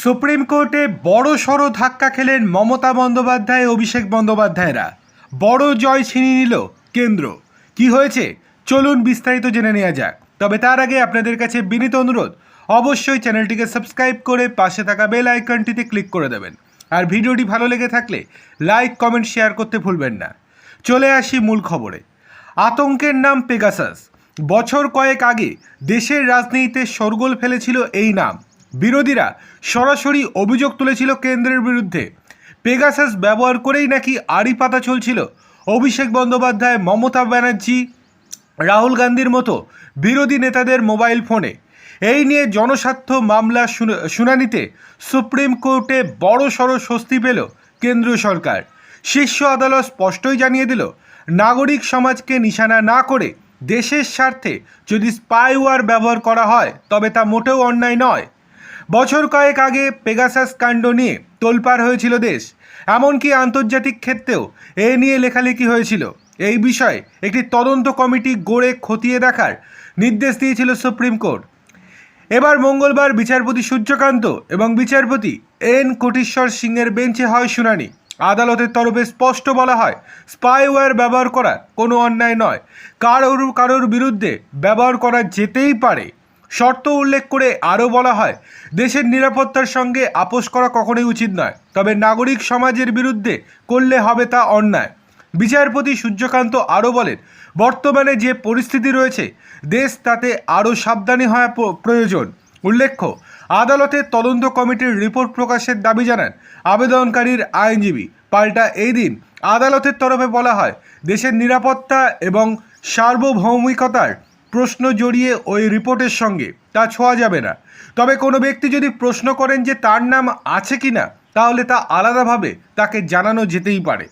Supreme কোর্টে বড় সড় ধাক্কা খেলেন মমতা বন্দ্যোপাধ্যায় অভিষেক বন্দ্যোপাধ্যায়রা। বড় জয় ছিনিয়ে নিল কেন্দ্র। কি হয়েছে চলুন বিস্তারিত জেনে নেওয়া যাক। তবে তার আগে আপনাদের কাছে বিনীত অনুরোধ, অবশ্যই চ্যানেলটিকে সাবস্ক্রাইব করে পাশে থাকা বেল আইকনটিতে ক্লিক করে দেবেন। আর ভিডিওটি ভালো লেগে থাকলে লাইক কমেন্ট শেয়ার করতে ভুলবেন না। চলে আসি মূল খবরে। আতঙ্কের নাম পেগাসাস। বছর কয়েক আগে দেশের রাজনীতিতে শোরগোল ফেলেছিল এই নাম। বিরোধীরা সরাসরি অভিযোগ তুলেছিল কেন্দ্রের বিরুদ্ধে। পেগাসাস ব্যবহার করেই নাকি আড়ি পাতা চলছিল অভিষেক বন্দ্যোপাধ্যায়, মমতা ব্যানার্জি, রাহুল গান্ধীর মতো বিরোধী নেতাদের মোবাইল ফোনে। এই নিয়ে জনস্বার্থ মামলা শুনানিতে সুপ্রিম কোর্টে বড় সড় স্বস্তি পেল কেন্দ্রীয় সরকার। শীর্ষ আদালত স্পষ্টই জানিয়ে দিল, নাগরিক সমাজকে নিশানা না করে দেশের স্বার্থে যদি স্পাইওয়্যার ব্যবহার করা হয় তবে তা মোটেও অন্যায় নয়। বছর কয়েক আগে পেগাসাস কাণ্ড নিয়ে তোলপাড় হয়েছিল দেশ, এমনকি আন্তর্জাতিক ক্ষেত্রেও এ নিয়ে লেখালেখি হয়েছিল। এই বিষয়ে একটি তদন্ত কমিটি গড়ে খতিয়ে দেখার নির্দেশ দিয়েছিল সুপ্রিম কোর্ট। এবার মঙ্গলবার বিচারপতি সূর্যকান্ত এবং বিচারপতি এন কোটেশ্বর সিংয়ের বেঞ্চে হয় শুনানি। আদালতের তরফে স্পষ্ট বলা হয়, স্পাইওয়্যার ব্যবহার করা কোনো অন্যায় নয়, কারোর বিরুদ্ধে ব্যবহার করা যেতেই পারে। শর্ত উল্লেখ করে আরও বলা হয়, দেশের নিরাপত্তার সঙ্গে আপোষ করা কখনোই উচিত নয়, তবে নাগরিক সমাজের বিরুদ্ধে করলে হবে তা অন্যায়। বিচারপতি সূর্যকান্ত আরও বলেন, বর্তমানে যে পরিস্থিতি রয়েছে দেশ তাতে আরও সাবধানী হওয়া প্রয়োজন। উল্লেখ্য, আদালতের তদন্ত কমিটির রিপোর্ট প্রকাশের দাবি জানান আবেদনকারীর আইনজীবী। পাল্টা এই দিন আদালতের তরফে বলা হয়, দেশের নিরাপত্তা এবং সার্বভৌমিকতার প্রশ্ন জড়িয়ে ওই রিপোর্টের সঙ্গে তা ছোঁয়া যাবে না। তবে কোনো ব্যক্তি যদি প্রশ্ন করেন যে তার নাম আছে কি না, তাহলে তা আলাদাভাবে তাকে জানানো যেতেই পারে।